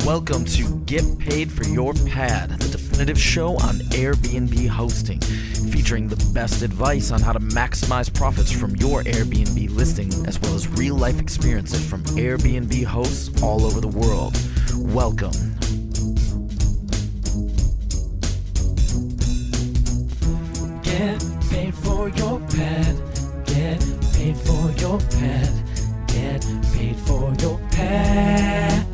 Welcome to Get Paid for Your Pad, the definitive show on Airbnb hosting, featuring the best advice on how to maximize profits from your Airbnb listing, as well as real-life experiences from Airbnb hosts all over the world. Welcome. Get paid for your pad. Get paid for your pad. Get paid for your pad.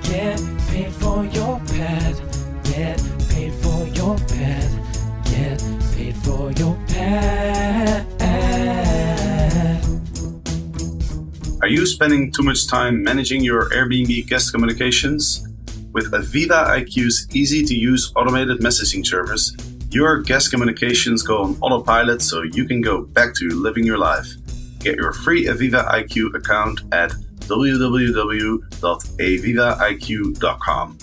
Get paid for your pad. Get paid for your pad. Get paid for your pad. Are you spending too much time managing your Airbnb guest communications? With Aviva IQ's easy-to-use automated messaging service, your guest communications go on autopilot so you can go back to living your life. Get your free Aviva IQ account at www.avivaiq.com.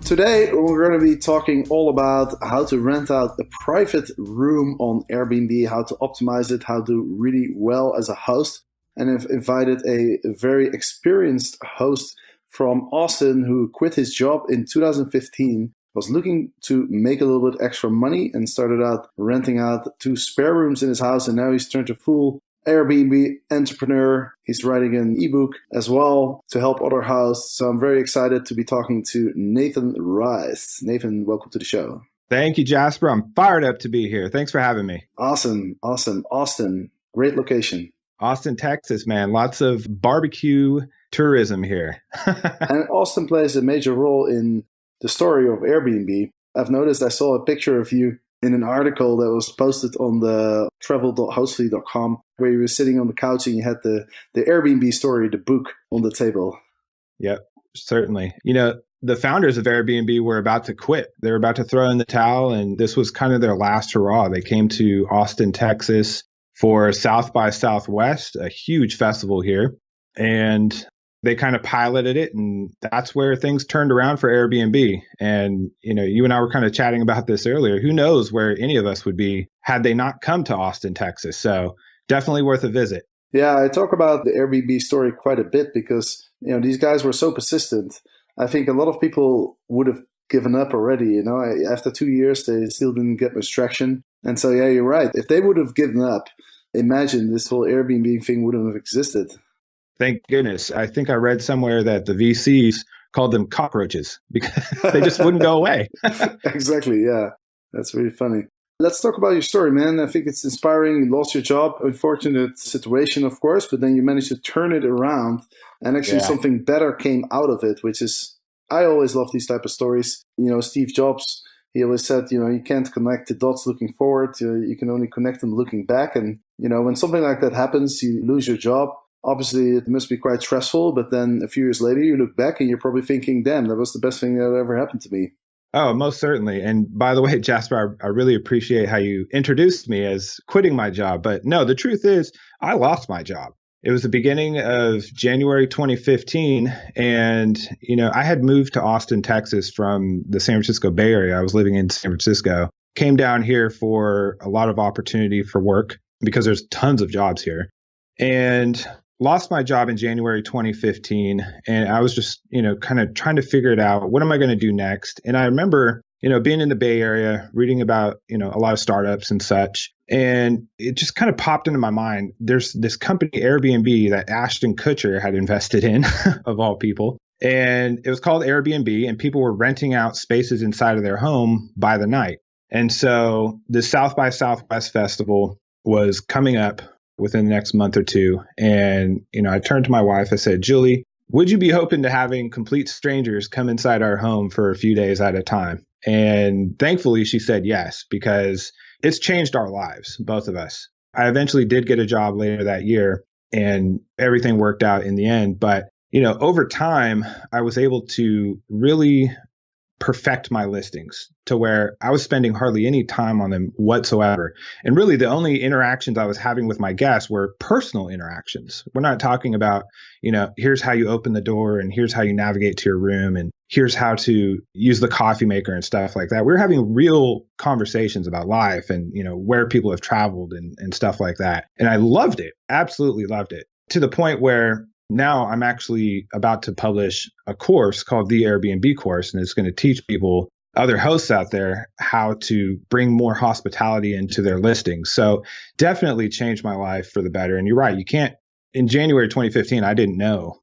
Today, we're going to be talking all about how to rent out a private room on Airbnb, how to optimize it, how to do really well as a host. And I've invited a very experienced host from Austin who quit his job in 2015, was looking to make a little bit extra money and started out renting out 2 spare rooms in his house. And now he's turned a full Airbnb entrepreneur. He's writing an ebook as well to help other hosts. So I'm very excited to be talking to Nathan Rice. Nathan, welcome to the show. Thank you, Jasper. I'm fired up to be here. Thanks for having me. Awesome. Austin, great location. Austin, Texas, man. Lots of barbecue tourism here. And Austin plays a major role in the story of Airbnb. I've noticed I saw a picture of you in an article that was posted on the travel.hostly.com where you were sitting on the couch and you had the Airbnb story, the book, on the table. Yep, certainly. You know, the founders of Airbnb were about to quit. They were about to throw in the towel, and this was kind of their last hurrah. They came to Austin, Texas for South by Southwest, a huge festival here, and they kind of piloted it, and that's where things turned around for Airbnb. And, you know, you and I were kind of chatting about this earlier. Who knows where any of us would be had they not come to Austin, Texas. So definitely worth a visit. Yeah, I talk about the Airbnb story quite a bit because, you know, these guys were so persistent. I think a lot of people would have given up already. You know, after 2 years, they still didn't get much traction. And so, yeah, you're right. If they would have given up, imagine this whole Airbnb thing wouldn't have existed. Thank goodness. I think I read somewhere that the VCs called them cockroaches because they just wouldn't go away. Exactly. Yeah. That's really funny. Let's talk about your story, man. I think it's inspiring. You lost your job. Unfortunate situation, of course, but then you managed to turn it around and actually something better came out of it, which is, I always love these type of stories. You know, Steve Jobs, he always said, you know, you can't connect the dots looking forward. You can only connect them looking back. And, you know, when something like that happens, you lose your job. Obviously, it must be quite stressful, but then a few years later, you look back and you're probably thinking, damn, that was the best thing that ever happened to me. Oh, most certainly. And by the way, Jasper, I really appreciate how you introduced me as quitting my job. But no, the truth is, I lost my job. It was the beginning of January 2015. And, you know, I had moved to Austin, Texas from the San Francisco Bay Area. I was living in San Francisco, came down here for a lot of opportunity for work because there's tons of jobs here. And lost my job in January 2015, and I was just, you know, kind of trying to figure it out. What am I going to do next? And I remember, you know, being in the Bay Area, reading about, you know, a lot of startups and such, and it just kind of popped into my mind. There's this company, Airbnb, that Ashton Kutcher had invested in, of all people, and it was called Airbnb, and people were renting out spaces inside of their home by the night. And so the South by Southwest Festival was coming up within the next month or two. And, you know, I turned to my wife, I said, Julie, would you be open to having complete strangers come inside our home for a few days at a time? And thankfully, she said yes, because it's changed our lives, both of us. I eventually did get a job later that year and everything worked out in the end. But, you know, over time, I was able to really perfect my listings to where I was spending hardly any time on them whatsoever. And really the only interactions I was having with my guests were personal interactions. We're not talking about, you know, here's how you open the door and here's how you navigate to your room and here's how to use the coffee maker and stuff like that. We're having real conversations about life and, you know, where people have traveled and stuff like that. And I loved it, absolutely loved it, to the point where now I'm actually about to publish a course called the Airbnb course, and it's going to teach people, other hosts out there, how to bring more hospitality into their listings. So definitely changed my life for the better. And you're right, you can't, in January 2015, I didn't know,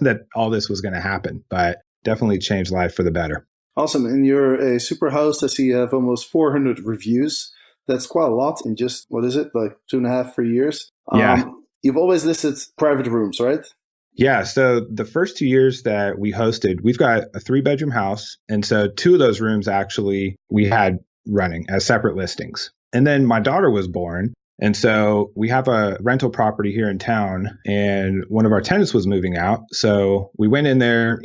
that all this was going to happen, but definitely changed life for the better. Awesome. And you're a Superhost. I see you have almost 400 reviews. That's quite a lot in just, what is it, like 2.5, 3 years? Yeah. You've always listed private rooms, right? Yeah. So the first 2 years that we hosted, we've got a 3-bedroom house. And so 2 of those rooms actually we had running as separate listings. And then my daughter was born. And so we have a rental property here in town, and one of our tenants was moving out. So we went in there,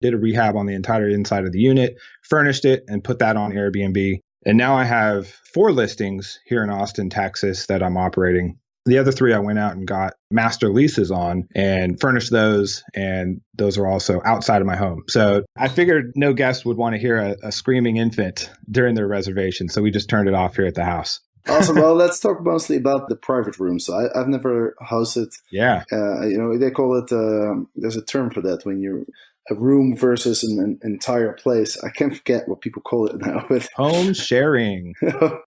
did a rehab on the entire inside of the unit, furnished it, and put that on Airbnb. And now I have 4 listings here in Austin, Texas that I'm operating. The other 3 I went out and got master leases on and furnished those. And those are also outside of my home. So I figured no guest would want to hear a screaming infant during their reservation. So we just turned it off here at the house. Awesome. Well, let's talk mostly about the private rooms. So I've never hosted. Yeah. They call it, there's a term for that when you're a room versus an entire place. I can't forget what people call it now. But home sharing.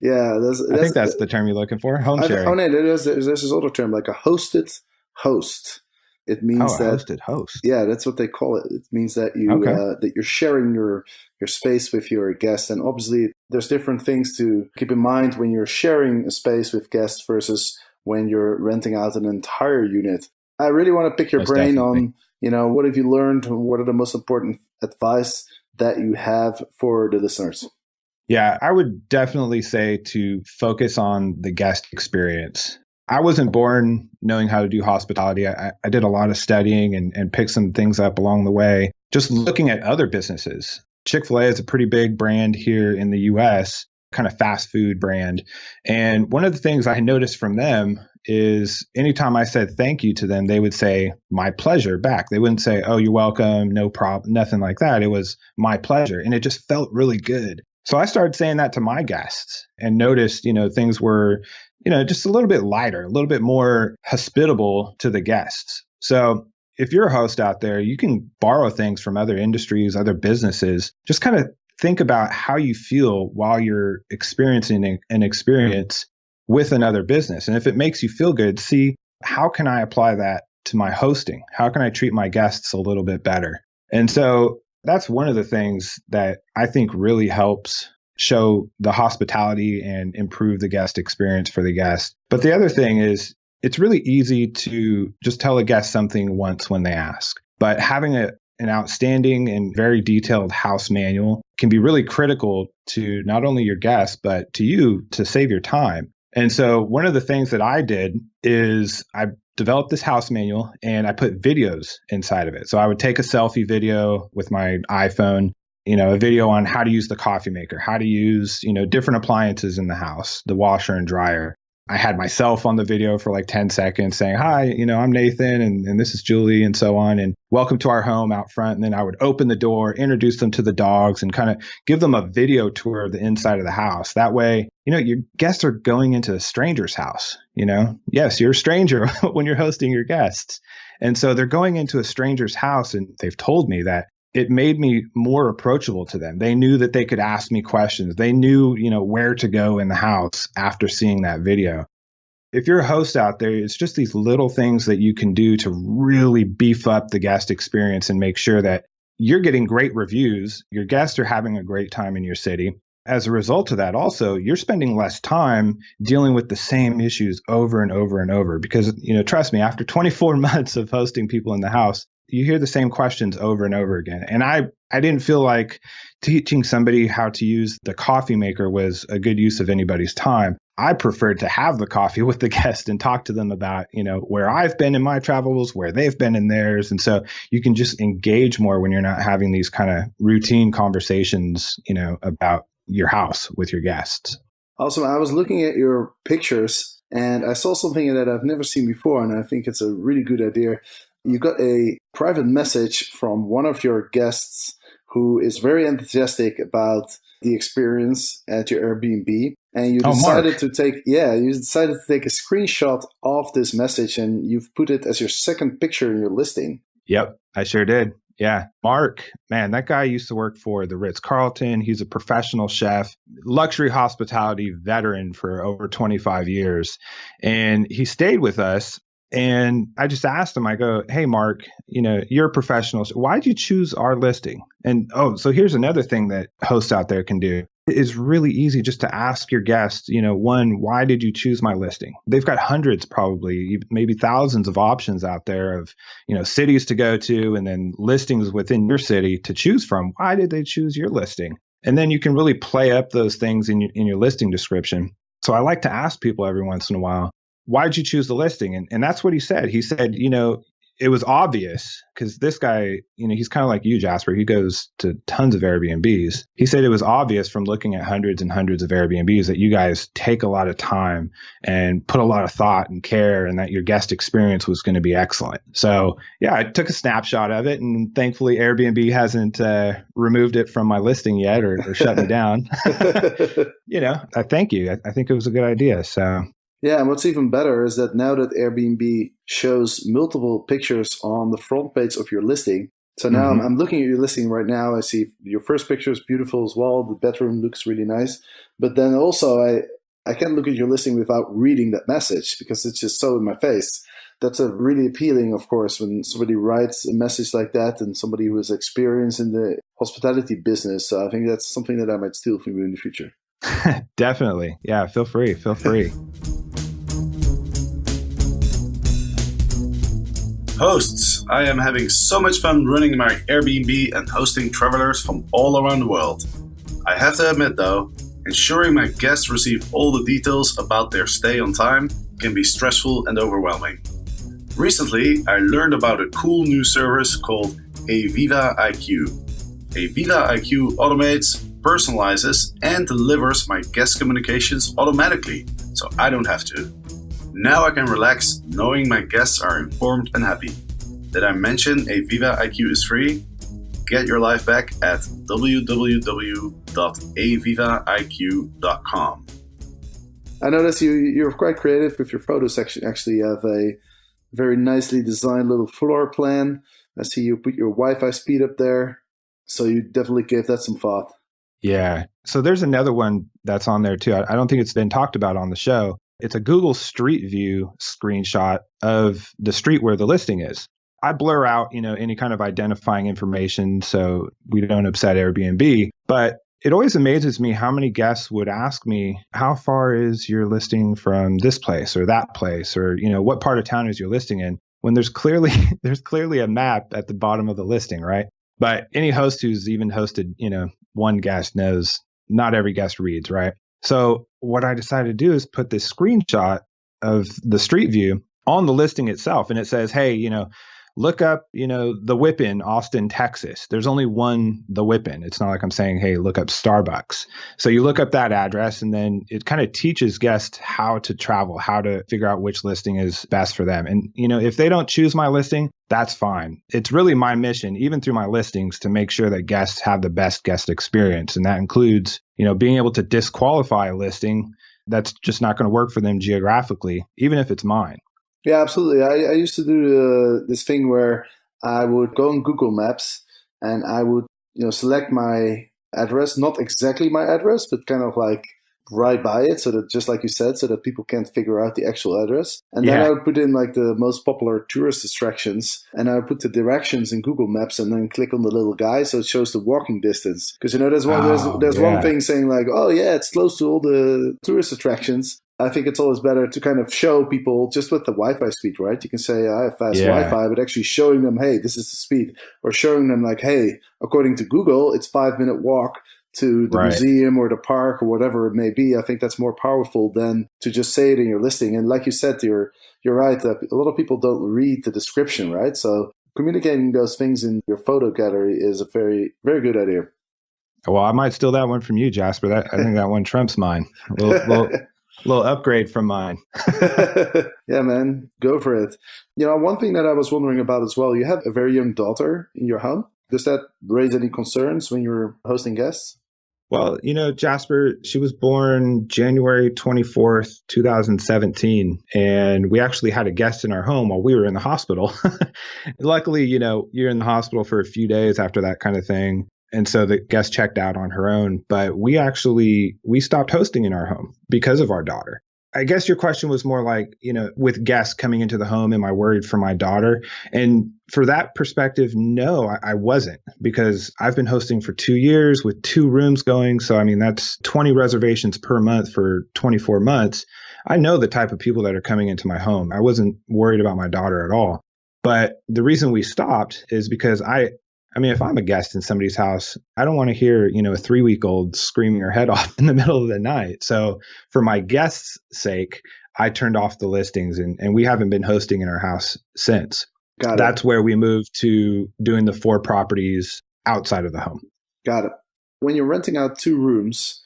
Yeah. I think that's the term you're looking for. Home sharing. Oh, no, there's this other term, like a hosted host. It means that hosted host. Yeah, that's what they call it. It means that that you're sharing your space with your guests, and obviously there's different things to keep in mind when you're sharing a space with guests versus when you're renting out an entire unit. I really want to pick your brain on, what have you learned? What are the most important advice that you have for the listeners? Yeah, I would definitely say to focus on the guest experience. I wasn't born knowing how to do hospitality. I did a lot of studying and picked some things up along the way, just looking at other businesses. Chick-fil-A is a pretty big brand here in the US, kind of fast food brand. And one of the things I noticed from them is anytime I said thank you to them, they would say, my pleasure back. They wouldn't say, oh, you're welcome, no problem, nothing like that. It was my pleasure. And it just felt really good. So I started saying that to my guests and noticed, things were, just a little bit lighter, a little bit more hospitable to the guests. So if you're a host out there, you can borrow things from other industries, other businesses. Just kind of think about how you feel while you're experiencing an experience with another business. And if it makes you feel good, see, how can I apply that to my hosting? How can I treat my guests a little bit better? And so that's one of the things that I think really helps show the hospitality and improve the guest experience for the guest. But the other thing is, it's really easy to just tell a guest something once when they ask. But having an outstanding and very detailed house manual can be really critical to not only your guests, but to you to save your time. And so one of the things that I did is I developed this house manual and I put videos inside of it. So I would take a selfie video with my iPhone, a video on how to use the coffee maker, how to use, different appliances in the house, the washer and dryer. I had myself on the video for like 10 seconds saying, hi, I'm Nathan and this is Julie and so on. And welcome to our home out front. And then I would open the door, introduce them to the dogs and kind of give them a video tour of the inside of the house. That way, your guests are going into a stranger's house. Yes, you're a stranger when you're hosting your guests. And so they're going into a stranger's house and they've told me that it made me more approachable to them. They knew that they could ask me questions. They knew, where to go in the house after seeing that video. If you're a host out there, it's just these little things that you can do to really beef up the guest experience and make sure that you're getting great reviews. Your guests are having a great time in your city. As a result of that, also, you're spending less time dealing with the same issues over and over and over because, trust me, after 24 months of hosting people in the house, you hear the same questions over and over again. And I didn't feel like teaching somebody how to use the coffee maker was a good use of anybody's time. I preferred to have the coffee with the guest and talk to them about, where I've been in my travels, where they've been in theirs. And so you can just engage more when you're not having these kind of routine conversations, about your house with your guests. Awesome. I was looking at your pictures and I saw something that I've never seen before. And I think it's a really good idea. You got a private message from one of your guests who is very enthusiastic about the experience at your Airbnb. And you decided to take a screenshot of this message, and you've put it as your second picture in your listing. Yep, I sure did. Yeah. Mark, man, that guy used to work for the Ritz-Carlton. He's a professional chef, luxury hospitality veteran for over 25 years. And he stayed with us. And I just asked him, I go, hey, Mark, you're a professional. So why'd you choose our listing? And so here's another thing that hosts out there can do. It is really easy just to ask your guests, one, why did you choose my listing? They've got hundreds, probably, maybe thousands of options out there of, cities to go to and then listings within your city to choose from. Why did they choose your listing? And then you can really play up those things in your listing description. So I like to ask people every once in a while, why did you choose the listing? And that's what he said. He said, it was obvious because this guy, he's kind of like you, Jasper. He goes to tons of Airbnbs. He said it was obvious from looking at hundreds and hundreds of Airbnbs that you guys take a lot of time and put a lot of thought and care, and that your guest experience was going to be excellent. So yeah, I took a snapshot of it, and thankfully Airbnb hasn't removed it from my listing yet or shut me down. I thank you. I think it was a good idea. So. Yeah, and what's even better is that now that Airbnb shows multiple pictures on the front page of your listing. So now I'm looking at your listing right now. I see your first picture is beautiful as well. The bedroom looks really nice. But then also I can't look at your listing without reading that message because it's just so in my face. That's a really appealing, of course, when somebody writes a message like that and somebody who is experienced in the hospitality business. So I think that's something that I might steal from you in the future. Definitely. Yeah, feel free. Hosts, I am having so much fun running my Airbnb and hosting travelers from all around the world. I have to admit though, ensuring my guests receive all the details about their stay on time can be stressful and overwhelming. Recently, I learned about a cool new service called Aviva IQ. Aviva IQ automates, personalizes, and delivers my guest communications automatically, so I don't have to. Now I can relax knowing my guests are informed and happy. Did I mention Aviva IQ is free? Get your life back at www.avivaiq.com. I noticed you're quite creative with your photo section. Actually, you have a very nicely designed little floor plan. I see you put your Wi-Fi speed up there. So you definitely gave that some thought. Yeah. So there's another one that's on there too. I don't think it's been talked about on the show. It's a Google Street View screenshot of the street where the listing is. I blur out, any kind of identifying information so we don't upset Airbnb. But it always amazes me how many guests would ask me, how far is your listing from this place or that place? Or, what part of town is your listing in? When there's clearly a map at the bottom of the listing, right? But any host who's even hosted, one guest knows not every guest reads, right? So what I decided to do is put this screenshot of the street view on the listing itself. And it says, hey, look up, the Whip in Austin, Texas. There's only one The Whip in. It's not like I'm saying, hey, look up Starbucks. So you look up that address, and then it kind of teaches guests how to travel, how to figure out which listing is best for them. And, if they don't choose my listing, that's fine. It's really my mission, even through my listings, to make sure that guests have the best guest experience. And that includes, being able to disqualify a listing that's just not going to work for them geographically, even if it's mine. Yeah, absolutely. I used to do this thing where I would go on Google Maps and I would, select my address, not exactly my address, but kind of like right by it, so that, just like you said, so that people can't figure out the actual address. And then I would put in like the most popular tourist attractions, and I would put the directions in Google Maps and then click on the little guy so it shows the walking distance. Because, there's one thing saying like, oh yeah, it's close to all the tourist attractions. I think it's always better to kind of show people just with the Wi-Fi speed, right? You can say, I have fast Wi-Fi, but actually showing them, hey, this is the speed. Or showing them like, hey, according to Google, it's 5-minute walk to the museum or the park or whatever it may be. I think that's more powerful than to just say it in your listing. And like you said, you're right. A lot of people don't read the description, right? So communicating those things in your photo gallery is a very, very good idea. Well, I might steal that one from you, Jasper. I think that one trumps mine. Little upgrade from mine. Yeah, man, go for it. One thing that I was wondering about as well, you have a very young daughter in your home. Does that raise any concerns when you're hosting guests? Well, Jasper, she was born January 24th, 2017, and we actually had a guest in our home while we were in the hospital. Luckily, you're in the hospital for a few days after that kind of thing. And so the guest checked out on her own, but we stopped hosting in our home because of our daughter. I guess your question was more like, with guests coming into the home, am I worried for my daughter? And for that perspective, no, I wasn't, because I've been hosting for 2 years with 2 rooms going. So, I mean, that's 20 reservations per month for 24 months. I know the type of people that are coming into my home. I wasn't worried about my daughter at all. But the reason we stopped is because I mean, if I'm a guest in somebody's house, I don't want to hear, a 3-week-old screaming her head off in the middle of the night. So for my guests' sake, I turned off the listings and we haven't been hosting in our house since. Got it. That's where we moved to doing the 4 properties outside of the home. Got it. When you're renting out 2 rooms,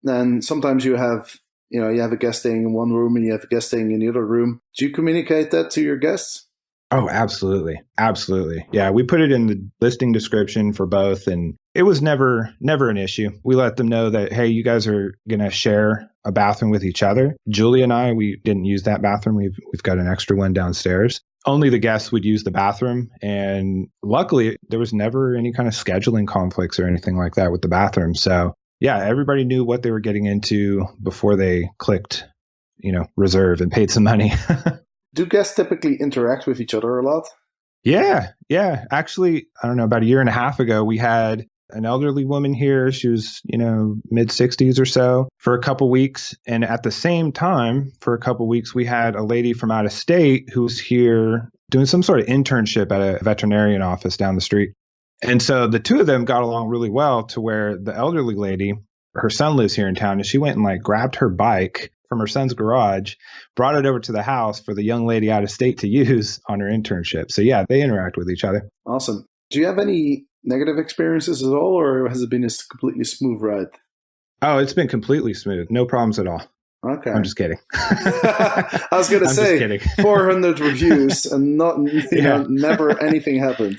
then sometimes you have a guest staying in one room and you have a guest staying in the other room. Do you communicate that to your guests? Oh, absolutely. Absolutely. Yeah, we put it in the listing description for both, and it was never an issue. We let them know that, hey, you guys are going to share a bathroom with each other. Julie and I, we didn't use that bathroom. We've got an extra one downstairs. Only the guests would use the bathroom. And luckily, there was never any kind of scheduling conflicts or anything like that with the bathroom. So yeah, everybody knew what they were getting into before they clicked, reserve and paid some money. Do guests typically interact with each other a lot? Yeah. Actually, I don't know, about a year and a half ago, we had an elderly woman here. She was, mid 60s or so for a couple weeks. And at the same time, for a couple weeks, we had a lady from out of state who was here doing some sort of internship at a veterinarian office down the street. And so the 2 of them got along really well, to where the elderly lady, her son lives here in town, and she went and grabbed her bike from her son's garage, brought it over to the house for the young lady out of state to use on her internship. So yeah, they interact with each other. Awesome. Do you have any negative experiences at all, or has it been a completely smooth ride? Oh, it's been completely smooth. No problems at all. Okay. I'm just kidding. I was going to say 400 reviews and never anything happened.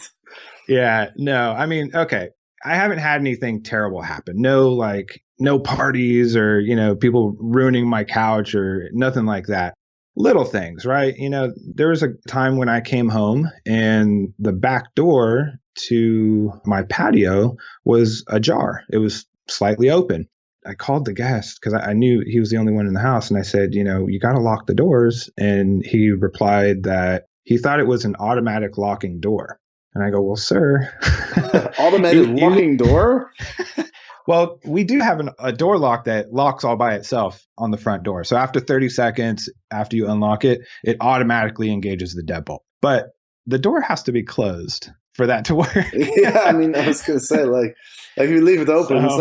Yeah, no, I mean, okay. I haven't had anything terrible happen. No parties or, people ruining my couch or nothing like that. Little things, right? There was a time when I came home and the back door to my patio was ajar. It was slightly open. I called the guest because I knew he was the only one in the house. And I said, you got to lock the doors. And he replied that he thought it was an automatic locking door. And I go, well, sir. Automated locking door? Well, we do have a door lock that locks all by itself on the front door. So after 30 seconds, after you unlock it, it automatically engages the deadbolt. But the door has to be closed for that to work. Yeah, I mean, I was going to say, if you leave it open, it's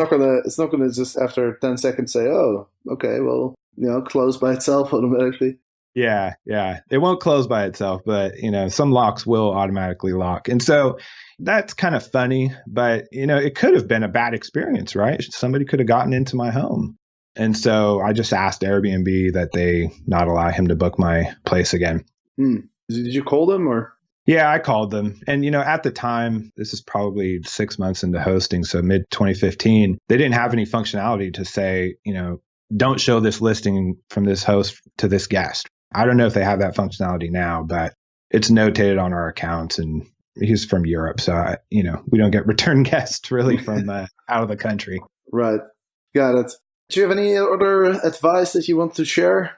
not gonna just after 10 seconds say, oh, okay, well, close by itself automatically. Yeah. It won't close by itself, but, some locks will automatically lock. And so that's kind of funny, but, it could have been a bad experience, right? Somebody could have gotten into my home. And so I just asked Airbnb that they not allow him to book my place again. Did you call them or? Yeah, I called them. And, at the time, this is probably 6 months into hosting, so mid 2015, they didn't have any functionality to say, don't show this listing from this host to this guest. I don't know if they have that functionality now, but it's notated on our accounts, and he's from Europe. So, we don't get return guests really from out of the country. Right. Got it. Do you have any other advice that you want to share?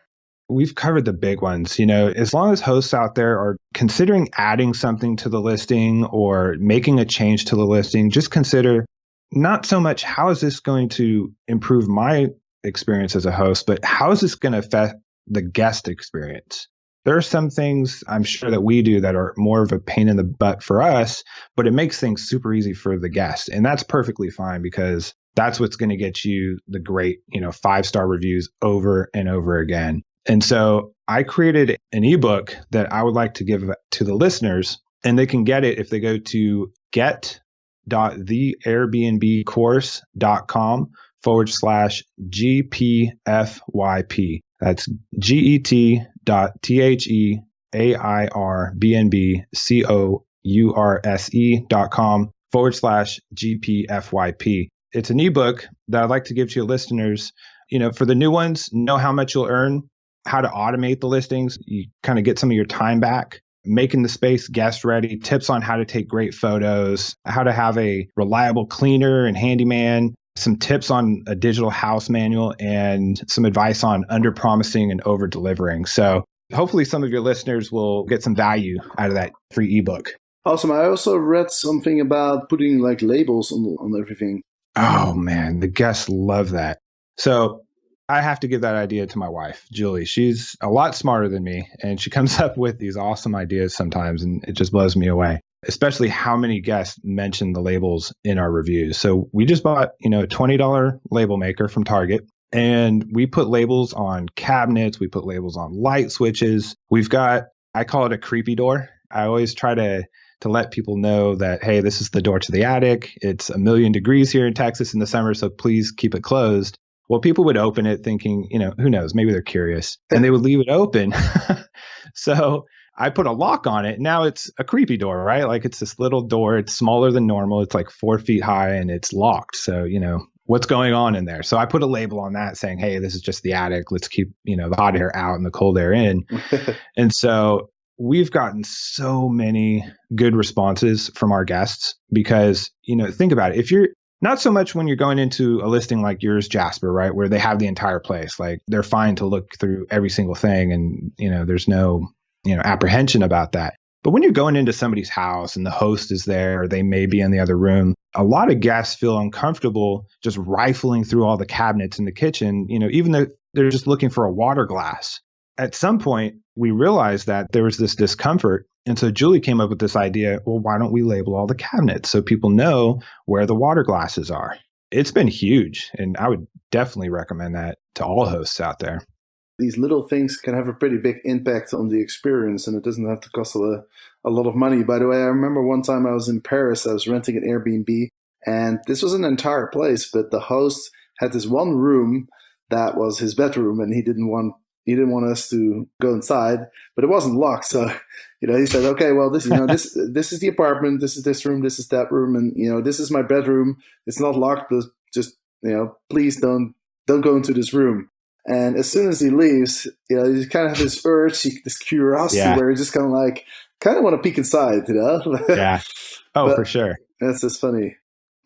We've covered the big ones. As long as hosts out there are considering adding something to the listing or making a change to the listing, just consider not so much how is this going to improve my experience as a host, but how is this going to affect the guest experience? There are some things I'm sure that we do that are more of a pain in the butt for us, but it makes things super easy for the guest. And that's perfectly fine, because that's what's going to get you the great, 5-star reviews over and over again. And so I created an ebook that I would like to give to the listeners, and they can get it if they go to get.theairbnbcourse.com/GPFYP. That's get.theairbnbcourse.com /GPFYP. It's an ebook that I'd like to give to your listeners. For the new ones, know how much you'll earn, how to automate the listings. You kind of get some of your time back, making the space guest ready, tips on how to take great photos, how to have a reliable cleaner and handyman, some tips on a digital house manual, and some advice on under promising and over delivering. So hopefully some of your listeners will get some value out of that free ebook. Awesome. I also read something about putting like labels on everything. Oh man, the guests love that. So I have to give that idea to my wife, Julie. She's a lot smarter than me, and she comes up with these awesome ideas sometimes, and it just blows me away, especially how many guests mention the labels in our reviews. So we just bought, a $20 label maker from Target, and we put labels on cabinets. We put labels on light switches. We've got, I call it a creepy door. I always try to let people know that, hey, this is the door to the attic. It's 1,000,000 degrees here in Texas in the summer, so please keep it closed. Well, people would open it thinking, who knows, maybe they're curious, and they would leave it open. So I put a lock on it. Now it's a creepy door, right? Like it's this little door. It's smaller than normal. It's like 4 feet high and it's locked. So, what's going on in there? So I put a label on that saying, hey, this is just the attic. Let's keep, the hot air out and the cold air in. And so we've gotten so many good responses from our guests because, think about it. If you're not so much when you're going into a listing like yours, Jasper, right, where they have the entire place, like they're fine to look through every single thing and, there's no, apprehension about that. But when you're going into somebody's house and the host is there, or they may be in the other room, a lot of guests feel uncomfortable just rifling through all the cabinets in the kitchen, even though they're just looking for a water glass. At some point, we realized that there was this discomfort. And so Julie came up with this idea, well, why don't we label all the cabinets so people know where the water glasses are? It's been huge. And I would definitely recommend that to all hosts out there. These little things can have a pretty big impact on the experience, and it doesn't have to cost a lot of money. By the way, I remember one time I was in Paris, I was renting an Airbnb, and this was an entire place, but the host had this one room that was his bedroom, and he didn't want us to go inside, but it wasn't locked. So, he said, okay, well, this is the apartment, this is this room, this is that room, and, this is my bedroom. It's not locked, but just, please don't go into this room. And as soon as he leaves, you kind of have this urge, this curiosity where you just kind of want to peek inside, Yeah. Oh, for sure. That's just funny.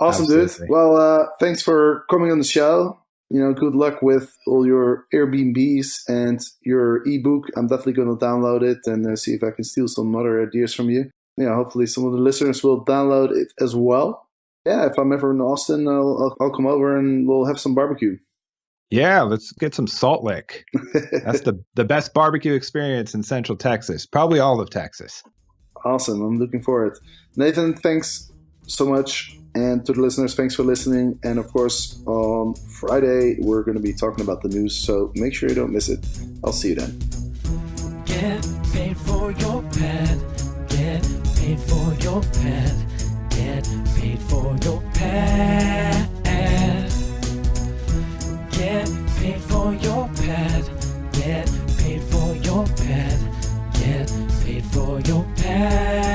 Awesome, Absolutely. Dude. Well, thanks for coming on the show. Good luck with all your Airbnbs and your ebook. I'm definitely going to download it and see if I can steal some other ideas from you. Hopefully some of the listeners will download it as well. Yeah, if I'm ever in Austin, I'll come over and we'll have some barbecue. Yeah, let's get some salt lick. That's the best barbecue experience in Central Texas, probably all of Texas. Awesome. I'm looking forward. Nathan, thanks so much. And to the listeners, thanks for listening. And of course, on Friday, we're going to be talking about the news. So make sure you don't miss it. I'll see you then. Get paid for your pet. Get paid for your pet. Get paid for your pet. Get paid for your pet. Get paid for your pet. Get paid for your pet.